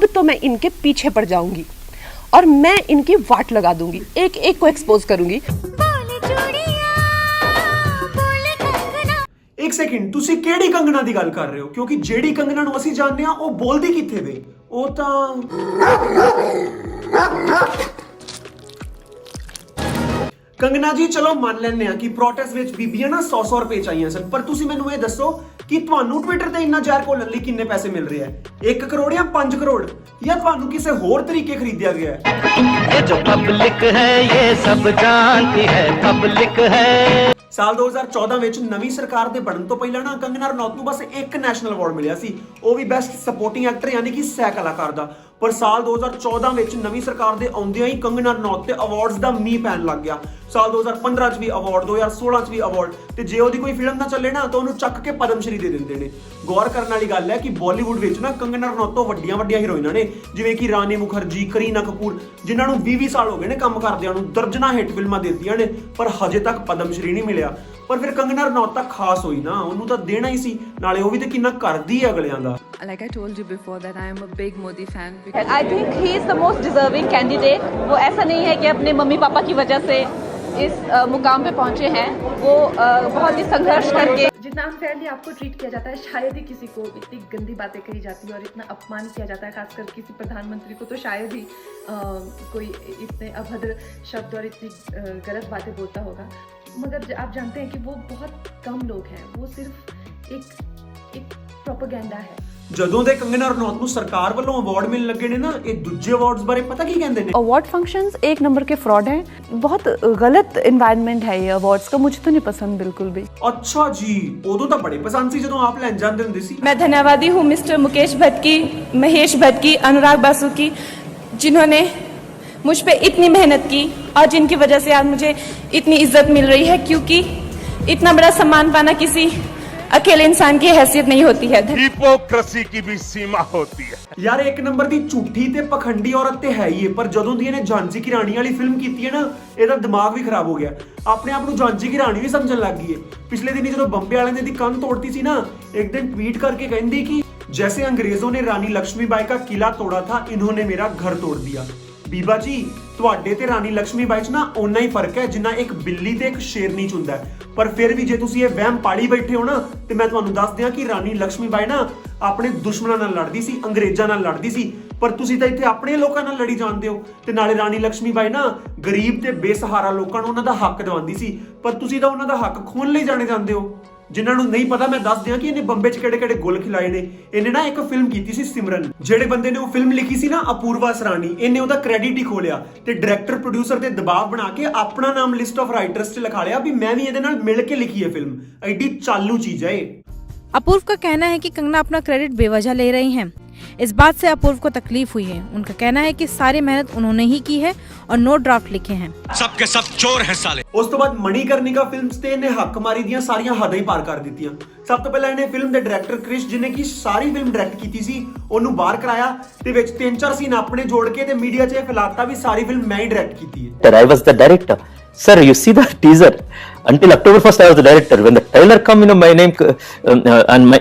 अब तो मैं इनके पीछे पड़ जाऊंगी और मैं इनकी वाट लगा दूंगी, एक एक को एक्सपोज करूंगी। एक सेकंड, ਤੁਸੀਂ ਕਿਹੜੀ ਕੰਗਣਾ ਦੀ ਗੱਲ ਕਰ ਰਹੇ ਹੋ? ਕਿਉਂਕਿ ਜਿਹੜੀ ਕੰਗਣਾ ਨੂੰ ਅਸੀਂ ਜਾਣਦੇ ਆ ਉਹ ਬੋਲਦੀ ਕਿੱਥੇ ਵੇ? ਉਹ ਤਾਂ ਕੰਗਨਾ ਜੀ ਚਲੋ ਮੰਨ ਲੈਂਦੇ ਆ ਕਿ ਪ੍ਰੋਟੈਸਟ ਵਿੱਚ ਬੀਬੀਆਂ ਨਾ 100-100 ਰੁਪਏ ਚਾਹੀਆਂ ਸਨ, ਪਰ ਤੁਸੀਂ ਮੈਨੂੰ ਇਹ ਦੱਸੋ ਕਿ ਤੁਹਾਨੂੰ ਟਵਿੱਟਰ ਤੇ ਇੰਨਾ ਜ਼ਹਿਰ ਘੋਲਣ ਲਈ ਕਿੰਨੇ ਪੈਸੇ ਮਿਲ ਰਹੇ ਆ? 1 ਕਰੋੜ ਜਾਂ 5 ਕਰੋੜ, ਜਾਂ ਤੁਹਾਨੂੰ ਕਿਸੇ ਹੋਰ ਤਰੀਕੇ ਖਰੀਦਿਆ ਗਿਆ ਹੈ? ये जो पब्लिक है ये सब जानती है, पब्लिक है। ਸਾਲ 2014 ਵਿੱਚ ਨਵੀਂ ਸਰਕਾਰ ਦੇ ਬਣਨ ਤੋਂ ਪਹਿਲਾਂ ਨਾ ਕੰਗਨਾ ਰਣੌਤ ਨੂੰ ਬਸ ਇੱਕ ਨੈਸ਼ਨਲ ਅਵਾਰਡ ਮਿਲਿਆ ਸੀ, ਉਹ ਵੀ ਬੈਸਟ ਸਪੋਰਟਿੰਗ ਐਕਟਰ ਯਾਨੀ ਕਿ ਸਹਿ ਕਲਾਕਾਰ ਦਾ। ਪਰ ਸਾਲ 2014 ਵਿੱਚ ਨਵੀਂ ਸਰਕਾਰ ਦੇ ਆਉਂਦਿਆਂ ਹੀ ਕੰਗਨਾ ਰਣੌਤ ਤੇ ਅਵਾਰਡਸ ਦਾ ਮੀਂਹ ਪੈਣ ਲੱਗ ਗਿਆ। ਸਾਲ 2015 ਚ ਵੀ ਅਵਾਰਡ, 2016 ਚ ਵੀ ਅਵਾਰਡ, ਤੇ ਜੇ ਉਹਦੀ ਕੋਈ ਫਿਲਮ ਨਾ ਚੱਲੇ ਨਾ ਤਾਂ ਉਹਨੂੰ ਚੱਕ ਕੇ ਪਦਮ ਸ਼੍ਰੀ ਦੇ ਦਿੰਦੇ ਨੇ। ਗੌਰ ਕਰਨ ਵਾਲੀ ਗੱਲ ਹੈ ਕਿ ਬਾਲੀਵੁੱਡ ਵਿੱਚ ਨਾ ਕੰਗਨਾ ਰਣੌਤ ਤੋਂ ਵੱਡੀਆਂ ਹੀਰੋਇਨਾਂ ਨੇ, ਜਿਵੇਂ ਕਿ ਰਾਣੀ ਮੁਖਰਜੀ, ਕਰੀਨਾ ਕਪੂਰ, ਜਿਨ੍ਹਾਂ ਨੂੰ 20 ਸਾਲ ਹੋ ਗਏ ਨੇ ਕੰਮ ਕਰਦਿਆਂ ਨੂੰ, ਦਰਜਨਾਂ ਹਿੱਟ ਫਿਲਮਾਂ ਦਿੱਤੀਆਂ ਨੇ, ਪਰ ਹਜੇ ਤੱਕ ਪਦਮ ਸ਼੍ਰੀ ਨਹੀਂ ਮਿਲਿਆ। ਪਰ ਫਿਰ ਕੰਗਨਾ ਰਣੌਤ ਤਾਂ ਖਾਸ ਹੋਈ ਨਾ, ਉਹਨੂੰ ਤਾਂ ਦੇਣਾ ਹੀ ਸੀ, ਨਾਲੇ ਉਹ ਵੀ ਤੇ ਕਿੰਨਾ ਕਰਦੀ ਹੈ ਅਗਲਿਆਂ ਦਾ। Like I told you before that I am a big Modi fan. I think he is the most deserving candidate. वो ऐसा नहीं है कि अपने मम्मी पापा की वजह से इस मुकाम पे पहुंचे हैं, वो बहुत ही संघर्ष करके। जितना अनफेयरली आपको ट्रीट किया जाता है, शायद ही किसी को इतनी गंदी बातें कही जाती है और इतना अपमान किया जाता है, खासकर किसी प्रधानमंत्री को तो शायद ही कोई इतने अभद्र शब्द और इतनी गलत बातें बोलता होगा। मगर आप जानते हैं कि वो बहुत कम लोग हैं, वो सिर्फ एक प्रोपेगेंडा है। ਜਦੋਂ ਦੇ ਕੰਗਨਾ ਰਣੌਤ ਨੂੰ ਸਰਕਾਰ ਵੱਲੋਂ ਅਵਾਰਡ ਮਿਲਣ ਲੱਗੇ ਨੇ ਨਾ, ਇਹ ਦੂਜੇ ਅਵਾਰਡਸ ਬਾਰੇ ਪਤਾ ਕੀ ਕਹਿੰਦੇ ਨੇ? अवार्ड फंक्शंस एक नंबर के फ्रॉड हैं, बहुत गलत एनवायरनमेंट है ये अवार्ड्स का, मुझे तो नहीं पसंद बिल्कुल भी। ਅੱਛਾ ਜੀ, ਉਦੋਂ ਤਾਂ ਬੜੇ ਪਸੰਦ ਸੀ ਜਦੋਂ ਆਪ ਲੈਣ ਜਾਂਦੇ ਹੁੰਦੇ ਸੀ। मैं धन्यवादी हूँ मिस्टर मुकेश भट्ट की, महेश भट्ट की, अनुराग बासु की, जिन्होंने मुझ पे इतनी मेहनत की और जिनकी वजह से आज मुझे इतनी इज्जत मिल रही है, क्योंकि इतना बड़ा सम्मान पाना किसी अकेले इंसान की हैसियत नहीं होती है। हिपोक्रेसी की भी सीमा होती है। ਯਾਰ ਇੱਕ ਨੰਬਰ ਦੀ ਝੂਠੀ ਤੇ ਪਖੰਡੀ ਔਰਤ ਤੇ ਹੈ ਹੀ ਹੈ, ਪਰ ਜਦੋਂ ਦੀ ਇਹਨੇ ਝਾਂਸੀ ਕੀ ਰਾਣੀ ਵਾਲੀ ਫਿਲਮ ਕੀਤੀ ਹੈ ਨਾ, ਇਹਦਾ ਦਿਮਾਗ ਵੀ ਖਰਾਬ ਹੋ ਗਿਆ, ਆਪਣੇ ਆਪ ਨੂੰ ਝਾਂਸੀ ਕੀ ਰਾਣੀ ਵੀ ਸਮਝਣ ਲੱਗ ਗਈ ਹੈ। ਪਿਛਲੇ ਦਿਨੀ ਜਦੋਂ ਬੰਬੇ ਵਾਲਿਆਂ ਨੇ ਦੀ ਕੰਨ ਤੋੜਤੀ ਸੀ ਨਾ, ਇੱਕ ਦਿਨ ਟਵੀਟ ਕਰਕੇ ਕਹਿੰਦੀ ਕਿ जैसे अंग्रेजों ने रानी लक्ष्मीबाई का किला तोड़ा था, इन्होंने मेरा घर तोड़ दिया। ਬੀਬਾ ਜੀ, ਤੁਹਾਡੇ ਤੇ ਰਾਣੀ ਲక్ష్ਮੀਬਾਈ 'ਚ ਨਾ ਓਨਾ ਹੀ ਫਰਕ ਹੈ ਜਿੰਨਾ ਇੱਕ ਬਿੱਲੀ ਤੇ ਇੱਕ ਸ਼ੇਰਨੀ 'ਚ ਹੁੰਦਾ ਹੈ। ਪਰ ਫਿਰ ਵੀ ਜੇ ਤੁਸੀਂ ਇਹ ਵਹਿਮ ਪਾਲੀ ਬੈਠੇ ਹੋ ਨਾ, ਤੇ ਮੈਂ ਤੁਹਾਨੂੰ ਦੱਸ ਦਿਆਂ ਕਿ ਰਾਣੀ ਲక్ష్ਮੀਬਾਈ ਨਾ ਆਪਣੇ ਦੁਸ਼ਮਣਾਂ ਨਾਲ ਲੜਦੀ ਸੀ, ਅੰਗਰੇਜ਼ਾਂ ਨਾਲ ਲੜਦੀ ਸੀ, ਪਰ ਤੁਸੀਂ ਤਾਂ ਇੱਥੇ ਆਪਣੇ ਲੋਕਾਂ ਨਾਲ ਲੜੀ ਜਾਂਦੇ ਹੋ। ਤੇ ਨਾਲੇ ਰਾਣੀ ਲక్ష్ਮੀਬਾਈ ਨਾ ਗਰੀਬ ਤੇ ਬੇਸਹਾਰਾ ਲੋਕਾਂ ਨੂੰ ਉਹਨਾਂ ਦਾ ਹੱਕ ਦਿਵਾਉਂਦੀ ਸੀ, ਪਰ ਤੁਸੀਂ ਤਾਂ ਉਹਨਾਂ ਦਾ ਹੱਕ ਖੋਹਣ ਲਈ ਜਾਣੇ ਜਾਂਦੇ ਹੋ। ਜਿਨ੍ਹਾਂ ਨੂੰ ਨਹੀਂ ਪਤਾ, ਮੈਂ ਦੱਸ ਦਿਆਂ ਕਿ ਇਹਨੇ ਬੰਬੇ 'ਚ ਕਿਹੜੇ ਗੁੱਲ ਖਿਲਾਏ ਨੇ। ਇਹਨੇ ਨਾ ਇੱਕ ਫਿਲਮ ਕੀਤੀ ਸੀ ਸਿਮਰਨ, ਜਿਹੜੇ ਬੰਦੇ ਨੇ ਉਹ ਫਿਲਮ ਲਿਖੀ ਸੀ ਨਾ ਅਪੂਰਵਾ ਸਰਾਣੀ, ਇਹਨੇ ਉਹਦਾ ਕ੍ਰੈਡਿਟ ਹੀ ਖੋ ਲਿਆ ਤੇ ਡਾਇਰੈਕਟਰ ਪ੍ਰੋਡਿਊਸਰ ਤੇ ਦਬਾਅ ਬਣਾ ਕੇ ਆਪਣਾ ਨਾਮ ਲਿਸਟ ਆਫ ਰਾਈਟਰਸ 'ਚ ਲਿਖਾ ਲਿਆ ਵੀ ਮੈਂ ਵੀ ਇਹਦੇ ਨਾਲ ਮਿਲ ਕੇ ਲਿਖੀ ਹੈ ਫਿਲਮ। ਐਡੀ ਚਾਲੂ ਚੀਜ਼ ਹੈ ਇਹ। अपूर्व का कहना है कि कंगना अपना क्रेडिट बेवजह ले रही हैं। इस बात से अपूर्व को तकलीफ हुई है। उनका कहना है कि सारी मेहनत उन्होंने ही की है और नो ड्राफ्ट लिखे हैं। सबके सब चोर हैं साले। ਉਸ ਤੋਂ ਬਾਅਦ ਮਣੀਕਰਨਿਕਾ ਫਿਲਮਸ ਤੇ ਇਹਨੇ ਹੱਕ ਮਾਰੀ ਦੀਆਂ ਸਾਰੀਆਂ ਹੱਦਾਂ ਹੀ ਪਾਰ ਕਰ ਦਿੱਤੀਆਂ। ਸਭ ਤੋਂ ਪਹਿਲਾਂ ਇਹਨੇ ਫਿਲਮ ਦੇ ਡਾਇਰੈਕਟਰ ਕ੍ਰਿਸ਼, ਜਿਹਨੇ ਕਿ ਸਾਰੀ ਫਿਲਮ ਡਾਇਰੈਕਟ ਕੀਤੀ ਸੀ, ਉਹਨੂੰ ਬਾਹਰ ਕਰਾਇਆ ਤੇ ਵਿੱਚ 3-4 ਸੀਨ ਆਪਣੇ ਜੋੜ ਕੇ ਤੇ ਮੀਡੀਆ 'ਚ ਇਹ ਫੈਲਾਤਾ ਵੀ ਸਾਰੀ ਫਿਲਮ ਮੈਂ ਹੀ ਡਾਇਰੈਕਟ ਕੀਤੀ ਹੈ। I was the director. Sir, you see the teaser. Until October 1st, I was the director. When the trailer come, my name and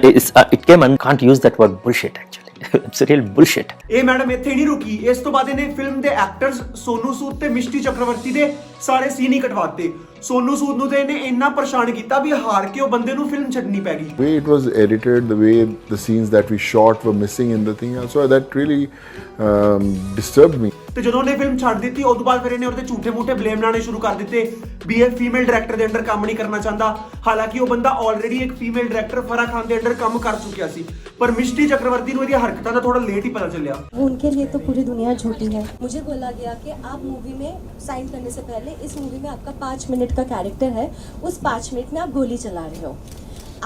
it came, and can't use that word bullshit actually. It's real bullshit. ਇਹ madam ਇੱਥੇ ਨਹੀਂ ਰੁਕੀ। ਇਸ ਤੋਂ ਬਾਅਦ ਇਹਨੇ film ਦੇ actors Sonu Sood ਤੇ ਮਿਸ਼ਟੀ ਚੱਕਰਵਰਤੀ ਦੇ ਸਾਰੇ ਸੀਨ ਹੀ ਕਟਵਾਤੇ। ਸੋਨੂ ਸੂਦ ਨੂੰ ਤੇ ਇਹਨੇ ਇੰਨਾ ਪਰੇਸ਼ਾਨ ਕੀਤਾ ਵੀ ਹਾਰ ਕੇ ਉਹ ਬੰਦੇ ਨੂੰ ਫਿਲਮ ਛੱਡਣੀ ਪੈ ਗਈ। The way it was edited, the way the scenes that we shot were missing in the thing, so that really disturbed me. ਤੇ ਜਦੋਂ ਉਹਨੇ ਫਿਲਮ ਛੱਡ ਦਿੱਤੀ, ਉਸ ਤੋਂ ਬਾਅਦ ਫਿਰ ਇਹਨੇ ਉਹਦੇ ਝੂਠੇ ਮੂਠੇ ਬਲੇਮ ਲਾਣੇ ਸ਼ੁਰੂ ਕਰ ਦਿੱਤੇ ਵੀ ਇਹ ਫੀਮੇਲ ਡਾਇਰੈਕਟਰ ਦੇ ਅੰਡਰ ਕੰਮ ਨਹੀਂ ਕਰਨਾ ਚਾਹੁੰਦਾ। ਹਾਲਾਂਕਿ ਉਹ ਬੰਦਾ ਆਲਰੇਡੀ ਇੱਕ ਫੀਮੇਲ ਡਾਇਰੈਕਟਰ ਫਰਾ ਖਾਨ ਦੇ ਅੰਡਰ ਕੰਮ ਕਰ ਚੁੱਕਿਆ ਸੀ, ਪਰ ਮਿਸ਼ਟੀ ਚੱਕਰਵਰਤੀ ਨੂੰ ਇਹਦੀਆਂ ਹਰਕਤਾਂ ਦਾ ਥੋੜਾ ਲੇਟ ਹੀ पता चलिया। उनके लिए तो पूरी दुनिया झूठी है। मुझे बोला गया कि आप मूवी में साइन करने से पहले इस मूवी में आपका 5 मिनट का कैरेक्टर है, उस 5 मिनट में आप गोली चला रहे हो।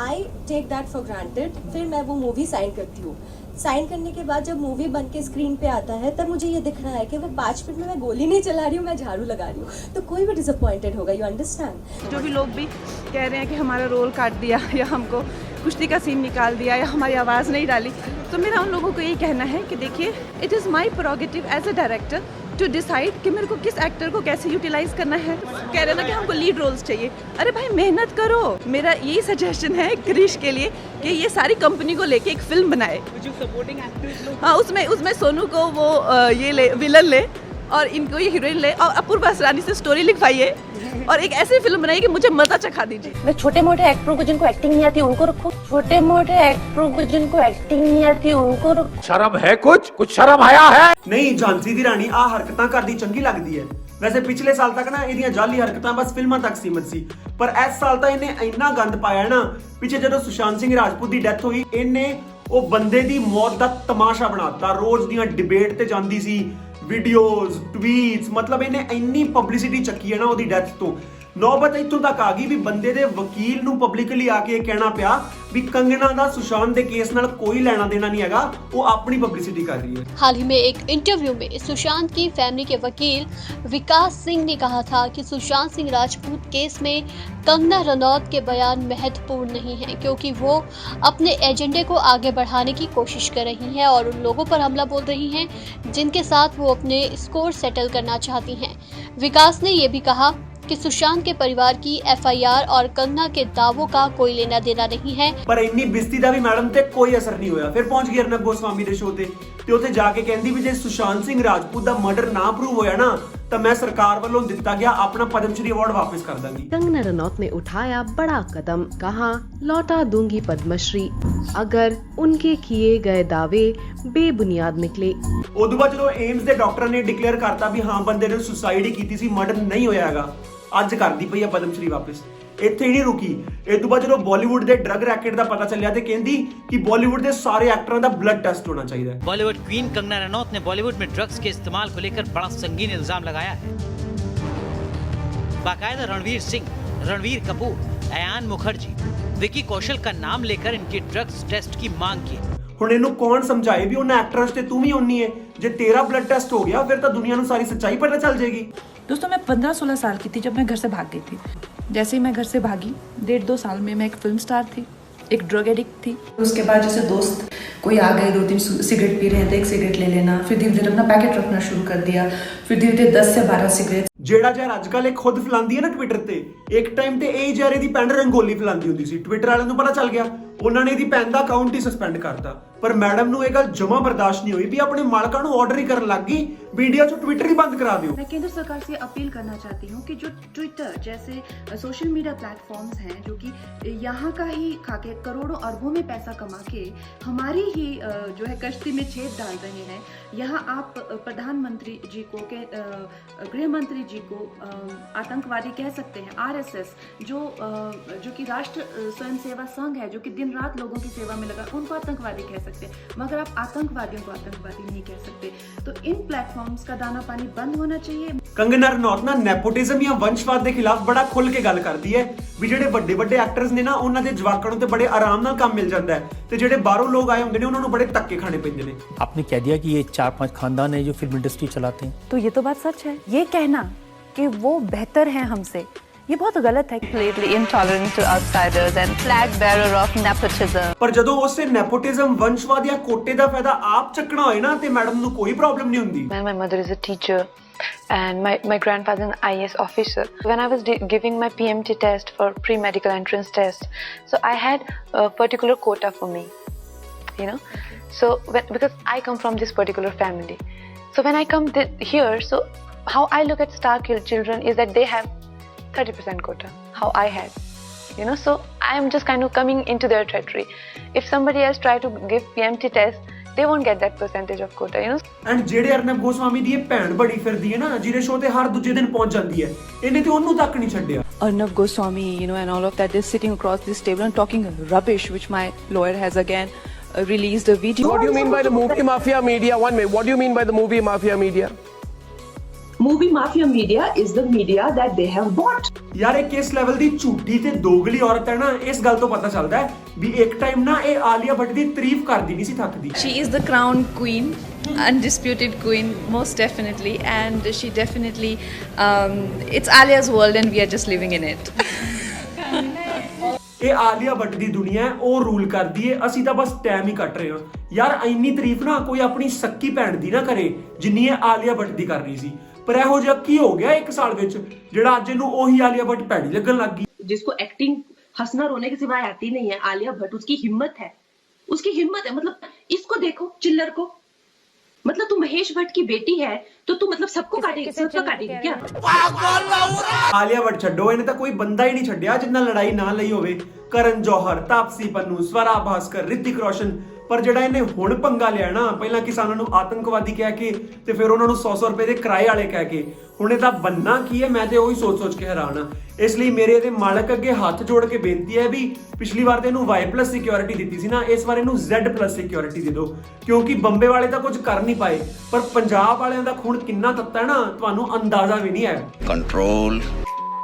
I take that for granted. फिर मैं वो मूवी साइन करती हूँ। साइन करने के बाद जब मूवी बन के स्क्रीन पे आता है, तब मुझे ये दिख रहा है कि वो 5 मिनट में मैं गोली नहीं चला रही हूँ, मैं झाड़ू लगा रही हूँ, तो कोई भी डिसअपॉइंटेड होगा। You understand? जो भी लोग भी कह रहे हैं कि हमारा रोल काट दिया या हमको कुश्ती का सीन निकाल दिया या हमारी आवाज़ नहीं डाली, तो मेरा उन लोगों को यही कहना है कि देखिए, it is my prerogative as a director to decide कि मेरे को किस एक्टर को कैसे यूटिलाइज करना है। कह रहे ना कि हमको लीड रोल्स चाहिए, अरे भाई मेहनत करो। मेरा यही सजेशन है क्रिश के लिए कि ये सारी कंपनी को लेके एक फिल्म बनाए। हाँ, उसमें सोनू को वो ये ले विलन ले और इनको ये हीरोइन ले और अपूर्वा असरानी से स्टोरी लिखवाइए और एक ऐसी फिल्म बनाइए कि मुझे मजा चखा दीजिए। मैं छोटे मोटे एक्टरों को जिनको एक्टिंग नहीं आती उनको रखो, छोटे मोटे एक्टरों को जिनको एक्टिंग नहीं आती उनको रखो। शर्म है कुछ शर्म आया है नहीं, झांसी दी रानी आ हरकतां करदी चंगी लगदी है। वैसे पिछले साल तक ना ਇਹਦੀਆਂ ਜਾਲੀ ਹਰਕਤਾਂ ਬਸ ਫਿਲਮਾਂ ਤੱਕ ਸੀਮਤ ਸੀ, ਪਰ ਇਸ ਸਾਲ ਤਾਂ ਇਹਨੇ ਇੰਨਾ ਗੰਦ ਪਾਇਆ ਨਾ। ਪਿੱਛੇ ਜਦੋਂ ਸੁਸ਼ਾਂਤ ਸਿੰਘ ਰਾਜਪੂਤ ਦੀ ਡੈਥ ਹੋਈ, ਇਹਨੇ ਉਹ ਬੰਦੇ ਦੀ ਮੌਤ ਦਾ ਤਮਾਸ਼ਾ ਬਣਾਤਾ। ਰੋਜ਼ ਦੀਆਂ ਡਿਬੇਟ ਤੇ ਜਾਂਦੀ ਸੀ, ਵੀਡੀਓਜ਼, ਟਵੀਟਸ, ਮਤਲਬ ਇਹਨੇ ਇੰਨੀ ਪਬਲਿਸਿਟੀ ਚੱਕੀ ਹੈ ਨਾ ਉਹਦੀ ਡੈਥ ਤੋਂ। ਨੌਬਤ ਇੱਥੋਂ ਤੱਕ ਆ ਗਈ ਵੀ ਬੰਦੇ ਦੇ ਵਕੀਲ ਨੂੰ ਪਬਲਿਕਲੀ ਆ ਕੇ ਇਹ ਕਹਿਣਾ ਪਿਆ ਵੀ कंगना ਦਾ सुशांत ਦੇ केस ਨਾਲ कोई लेना देना नहीं हैगा, वो अपनी पब्लिसिटी कर रही है। हाल ही में एक इंटरव्यू में सुशांत की फैमिली के वकील विकास सिंह ने कहा था कि सुशांत सिंह राजपूत केस में कंगना रनौत के बयान महत्वपूर्ण नहीं है, क्योंकि वो अपने एजेंडे को आगे बढ़ाने की कोशिश कर रही हैं और उन लोगों पर हमला बोल रही हैं जिनके साथ वो अपने स्कोर सेटल करना चाहती हैं। विकास ने ये भी कहा कि सुशांत के परिवार की एफआईआर और कंगना के दावों का कोई लेना देना नहीं है। पर इन्नी बिस्ती ਦਾ ਵੀ ਮੈਡਮ ਤੇ ਕੋਈ ਅਸਰ ਨਹੀਂ ਹੋਇਆ। ਫਿਰ ਪਹੁੰਚ ਗਈ ਅਰਨਬ ਗੋਸਵਾਮੀ ਦੇ ਸ਼ੋਅ ਤੇ ਉੱਥੇ ਜਾ ਕੇ ਕਹਿੰਦੀ ਵੀ ਜੇ ਸੁਸ਼ਾਂਤ ਸਿੰਘ ਰਾਜਪੂਤ ਦਾ ਮਰਡਰ ਨਾ ਪ੍ਰੂਵ ਹੋਇਆ ਨਾ ਤਾਂ ਮੈਂ ਸਰਕਾਰ ਵੱਲੋਂ ਦਿੱਤਾ ਗਿਆ ਆਪਣਾ ਪਦਮ ਸ਼੍ਰੀ ਅਵਾਰਡ ਵਾਪਸ ਕਰ ਦਾਂਗੀ। कंगना रनौत ने उठाया बड़ा कदम, कहा लौटा दूंगी पद्मश्री अगर उनके किए गए दावे बेबुनियाद निकले। ਉਦੋਂ ਬਾਅਦ ਜਦੋਂ ਏਮਸ ਦੇ ਡਾਕਟਰ ਨੇ ਡਿਕਲੇਅਰ ਕਰਤਾ ਵੀ ਹਾਂ ਬੰਦੇ ਨੇ ਸੁਸਾਈਡ ਹੀ ਕੀਤੀ ਸੀ, ਮਰਡਰ ਨਹੀਂ ਹੋਇਆ ਹੈਗਾ, ਅੱਜ ਕਰਦੀ ਪਈ ਆ ਪਦਮ ਸ਼੍ਰੀ ਵਾਪਸ। ਇੱਥੇ ਹੀ ਨਹੀਂ ਰੁਕੀ, ਇਹ ਤੋਂ ਬਾਅਦ ਜਦੋਂ ਬਾਲੀਵੁੱਡ ਦੇ ਡਰਗ ਰੈਕੇਟ ਦਾ ਪਤਾ ਚੱਲਿਆ ਤੇ ਕਹਿੰਦੀ कि बॉलीवुड ਦੇ ਸਾਰੇ ਐਕਟਰਾਂ ਦਾ ब्लड टेस्ट होना चाहिए। बॉलीवुड क्वीन कंगना रनौत ने बॉलीवुड में ड्रग्स के इस्तेमाल को लेकर बड़ा संगीन इल्जाम लगाया है। बाकायदा रणवीर सिंह, रणवीर कपूर, अयान मुखर्जी, विकी कौशल का नाम लेकर इनके ड्रग्स टेस्ट की मांग की। ਹੁਣ ਇਹਨੂੰ ਕੌਣ ਸਮਝਾਏ ਵੀ ਉਹਨਾਂ ਐਕਟਰਸ ਤੇ तू भी होनी है, ਜੇ तेरा ब्लड टेस्ट हो गया फिर तो दुनिया ਨੂੰ सारी सच्चाई पता चल जाएगी। दोस्तों, मैं 15-16 साल की थी जब मैं घर से भाग गई थी। जैसे ही मैं घर से भागी, 1.5-2 साल में मैं एक फिल्म स्टार थी, एक ड्रग एडिक्ट थी। उसके बाद जैसे दोस्त कोई आ गए, 2-3 सिगरेट पी रहे हैं तो एक सिगरेट ले लेना, फिर धीरे धीरे अपना पैकेट रखना शुरू कर दिया, फिर धीरे धीरे 10 से 12 सिगरेट। ਜਿਹੜਾ ਜ਼ਹਿਰ ਅੱਜਕੱਲ ਇਹ ਖੁਦ ਫਲਾਉਂਦੀ ਹੈ ਨਾ ਟਵਿੱਟਰ ਤੇ, ਇੱਕ ਟਾਈਮ ਤੇ ਇਹ ਜ਼ਹਿਰ ਦੀ ਭੈਣ ਰੰਗੋਲੀ ਫਲਾਉਂਦੀ ਹੁੰਦੀ ਸੀ। ਟਵਿੱਟਰ ਵਾਲਿਆਂ ਨੂੰ ਪਤਾ ਚੱਲ ਗਿਆ, ਉਹਨਾਂ ਨੇ ਇਹਦੀ ਭੈਣ ਦਾ ਅਕਾਊਂਟ ਹੀ ਸਸਪੈਂਡ ਕਰਤਾ। ਪਰ ਮੈਡਮ ਨੂੰ ਇਹ ਗੱਲ ਜਮਾ ਬਰਦਾਸ਼ਤ ਨਹੀਂ ਹੋਈ ਵੀ ਆਪਣੇ ਮਾਲਕਾਂ ਨੂੰ ਆਰਡਰ ਹੀ ਕਰਨ ਲੱਗ ਗਈ ਵੀ ਇੰਡੀਆ 'ਚ ਟਵਿੱਟਰ ਹੀ ਬੰਦ ਕਰਾ ਦਿਓ। मैं केंद्र सरकार से अपील करना चाहती हूँ कि जो ट्विटर जैसे सोशल मीडिया प्लेटफॉर्म्स हैं जो कि यहाँ का ही खाके करोड़ों अरबों में पैसा कमा के हमारी ही जो है कश्ती में छेद डाल रहे हैं, यहाँ आप प्रधानमंत्री जी को गृह मंत्री जी को आतंकवादी कह सकते हैं। आरएसएस जो कि राष्ट्र स्वयं सेवा संघ है, जो कि दिन रात लोगों की सेवा में लगा, उनको आतंकवादी कह सकते हैं, मगर आप आतंकवादियों को आतंकवादी नहीं कह सकते। तो इन प्लेटफॉर्म्स का दाना पानी बंद होना चाहिए। ਕੰਗਨਾ ਰਣੌਤ ਨਾ ਨੈਪੋਟਿਜ਼ਮ ਜਾਂ ਵੰਸ਼ਵਾਦ ਦੇ ਖਿਲਾਫ ਬੜਾ ਖੁੱਲ ਕੇ ਗੱਲ ਕਰਦੀ ਹੈ ਵੀ ਜਿਹੜੇ ਵੱਡੇ ਵੱਡੇ ਐਕਟਰਸ ਨੇ ਨਾ ਉਹਨਾਂ ਦੇ ਜਵਾਕਾਂ ਨੂੰ ਤੇ ਬੜੇ ਆਰਾਮ ਨਾਲ ਕੰਮ ਮਿਲ ਜਾਂਦਾ ਹੈ ਤੇ ਜਿਹੜੇ ਬਾਹਰੋਂ ਲੋਕ ਆਏ ਹੁੰਦੇ ਨੇ ਉਹਨਾਂ ਨੂੰ ਬੜੇ ਧੱਕੇ ਖਾਣੇ ਪੈਂਦੇ ਨੇ। आपने कह दिया कि ये 4-5 खानदान है जो फिल्म इंडस्ट्री चलाते हैं, तो ये तो बात सच है। ये कहना कि वो बेहतर हैं हमसे, ये बहुत गलत है। Completely intolerant to outsiders and flag bearer of nepotism. ਪਰ ਜਦੋਂ ਉਸੇ ਨੈਪੋਟਿਜ਼ਮ ਵੰਸ਼ਵਾਦ ਜਾਂ ਕੋਟੇ ਦਾ ਫਾਇਦਾ ਆਪ ਚੱਕਣਾ ਹੋਏ ਨਾ ਤੇ ਮੈਡਮ ਨੂੰ ਕੋਈ ਪ੍ਰੋਬਲਮ ਨਹੀਂ ਹੁੰਦੀ। My mother is a teacher and my grandfather is an IAS officer. When I was giving my PMT test for pre-medical entrance test, so I had a particular quota for me, you know. So because I come from this particular family, so when I come here, so how I look at star children is that they have 30% quota, how I had, you know. So I am just kind of coming into their territory. If somebody else try to give PMT test, they won't get that percentage of quota, you know. And ਜਿਹੜੇ ਅਰਨਬ ਗੋਸਵਾਮੀ ਦੀ ਇਹ ਭੈਣ ਬੜੀ ਫਿਰਦੀ ਹੈ ਨਾ, ਜਿਹਦੇ show ਤੇ ਹਰ ਦੂਜੇ ਦਿਨ ਪਹੁੰਚ ਜਾਂਦੀ ਹੈ, ਇਹਨੇ ਤੇ ਉਹਨੂੰ ਤੱਕ ਨਹੀਂ ਛੱਡਿਆ। Arnab Goswami, you know, and all of that, they're sitting across this table and talking rubbish, which my lawyer has again released a video. What do you mean by the movie mafia media? One minute. What do you mean by the movie mafia media? Movie mafia media is the media that they have bought. ਯਾਰ ਇਹ ਕਿਸ level ਦੀ ਝੂਠੀ ਤੇ ਦੋਗਲੀ ਔਰਤ ਹੈ ਨਾ, ਇਸ ਗੱਲ ਤੋਂ ਪਤਾ ਚੱਲਦਾ ਹੈ ਵੀ ਇੱਕ ਟਾਈਮ ਨਾ ਇਹ ਆਲੀਆ ਭੱਟ ਦੀ ਤਾਰੀਫ ਕਰਦੀ ਨਹੀਂ ਸੀ ਥੱਕਦੀ। She is the crown queen, undisputed queen, most definitely, and she definitely it's Alia's world and we are just living in it. ਇਹ ਆਲੀਆ ਭੱਟ ਦੀ ਦੁਨੀਆ ਹੈ, ਉਹ ਰੂਲ ਕਰਦੀ ਹੈ, ਅਸੀਂ ਤਾਂ ਬਸ ਟਾਈਮ ਹੀ ਕੱਟ ਰਹੇ ਹਾਂ। ਯਾਰ ਇੰਨੀ ਤਾਰੀਫ ਨਾ ਕੋਈ ਆਪਣੀ ਸੱਕੀ ਭੈਣ ਦੀ ਨਾ ਕਰੇ ਜਿੰਨੀ ਇਹ ਆਲੀਆ ਭੱਟ ਦੀ ਕਰ ਰਹੀ ਸੀ। ਪਰ ਇਹੋ ਜਿਹਾ ਕੀ ਹੋ ਗਿਆ 1 ਸਾਲ ਵਿੱਚ ਜਿਹੜਾ ਅੱਜ ਇਹਨੂੰ ਉਹੀ ਆਲੀਆ भट्ट ਭੈੜੀ ਲੱਗਣ ਲੱਗ गई। जिसको एक्टिंग हंसना रोने के सिवाय आती नहीं है, आलिया भट्ट, उसकी हिम्मत है, मतलब इसको देखो, चिल्लर को, मतलब तू महेश भट्ट की बेटी है तो तू मतलब सबको काटेगी क्या? ਆਲੀਆ ਭੱਟ ਛੱਡੋ, ਇਹਨੇ ਤਾਂ ਕੋਈ ਬੰਦਾ ਹੀ ਨਹੀਂ ਛੱਡਿਆ ਜਿੰਨਾ ਲੜਾਈ ਨਾ ਲਈ ਹੋਵੇ। ਕਰਨ ਜੌਹਰ, ਤਾਪਸੀ ਪੰਨੂ, ਸਵਰਾ ਭਾਸਕਰ, ਰਿਤਿਕ ਰੋਸ਼ਨ। ਪਰ ਜਿਹੜਾ ਇਹਨੇ ਹੁਣ ਪੰਗਾ ਲਿਆ ਨਾ, ਪਹਿਲਾਂ ਕਿਸਾਨਾਂ ਨੂੰ ਆਤੰਕਵਾਦੀ ਕਹਿ ਕੇ ਤੇ ਫਿਰ ਉਹਨਾਂ ਨੂੰ 100-100 ਰੁਪਏ ਦੇ ਕਿਰਾਏ ਵਾਲੇ ਕਹਿ ਕੇ, ਹੁਣ ਇਹਦਾ ਬੰਨਾ ਕੀ ਹੈ? ਮੈਂ ਤੇ ਉਹੀ ਸੋਚ ਕੇ ਹੈਰਾਨ ਆ। ਇਸ ਲਈ ਮੇਰੇ ਇਹਦੇ ਮਾਲਕ ਅੱਗੇ ਹੱਥ ਜੋੜ ਕੇ ਬੇਨਤੀ ਹੈ ਵੀ ਪਿਛਲੀ ਵਾਰ ਤੇ ਇਹਨੂੰ Y+ ਸਿਕਿਉਰਿਟੀ ਦਿੱਤੀ ਸੀ ਨਾ, ਇਸ ਵਾਰ ਇਹਨੂੰ Z+ ਸਿਕਿਉਰਿਟੀ ਦੇ ਦਿਓ, ਕਿਉਂਕਿ ਬੰਬੇ ਵਾਲੇ ਤਾਂ ਕੁਝ ਕਰ ਨਹੀਂ ਪਾਏ ਪਰ ਪੰਜਾਬ ਵਾਲਿਆਂ ਦਾ ਖੂਨ ਕਿੰਨਾ ਤੱਤਾ ਹੈ ਨਾ, ਤੁਹਾਨੂੰ ਅੰਦਾਜ਼ਾ ਵੀ ਨਹੀਂ ਹੈ। ਕੰਟਰੋਲ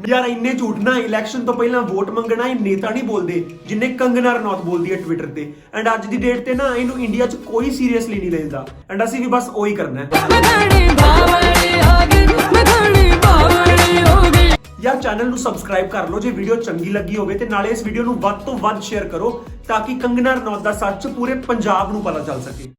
ਯਾਰ ਇੰਨੇ ਝੂਠ ਨਾ, ਇਲੈਕਸ਼ਨ ਤੋਂ ਪਹਿਲਾਂ ਵੋਟ ਮੰਗਣਾ ਇਹ ਨੇਤਾ ਨਹੀਂ ਬੋਲਦੇ ਜਿੰਨੇ ਕੰਗਨਾ ਰਣੌਤ ਬੋਲਦੀ ਹੈ ਟਵਿੱਟਰ ਤੇ। ਐਂਡ ਅੱਜ ਦੀ ਡੇਟ ਤੇ ਨਾ ਇਹਨੂੰ ਇੰਡੀਆ 'ਚ ਕੋਈ ਸੀਰੀਅਸਲੀ ਨਹੀਂ ਲੈਂਦਾ, ਐਂਡ ਅਸੀਂ ਵੀ ਬਸ ਉਹੀ ਕਰਨਾ ਹੈ। ਯਾਰ ਚੈਨਲ ਨੂੰ ਸਬਸਕ੍ਰਾਈਬ ਕਰ ਲਓ ਜੇ ਵੀਡੀਓ ਚੰਗੀ ਲੱਗੀ ਹੋਵੇ, ਤੇ ਨਾਲੇ ਇਸ ਵੀਡੀਓ ਨੂੰ ਵੱਧ ਤੋਂ ਵੱਧ ਸ਼ੇਅਰ ਕਰੋ ਤਾਂ ਕਿ ਕੰਗਨਾ ਰਣੌਤ ਦਾ ਸੱਚ ਪੂਰੇ ਪੰਜਾਬ ਨੂੰ ਪਤਾ ਚੱਲ ਸਕੇ।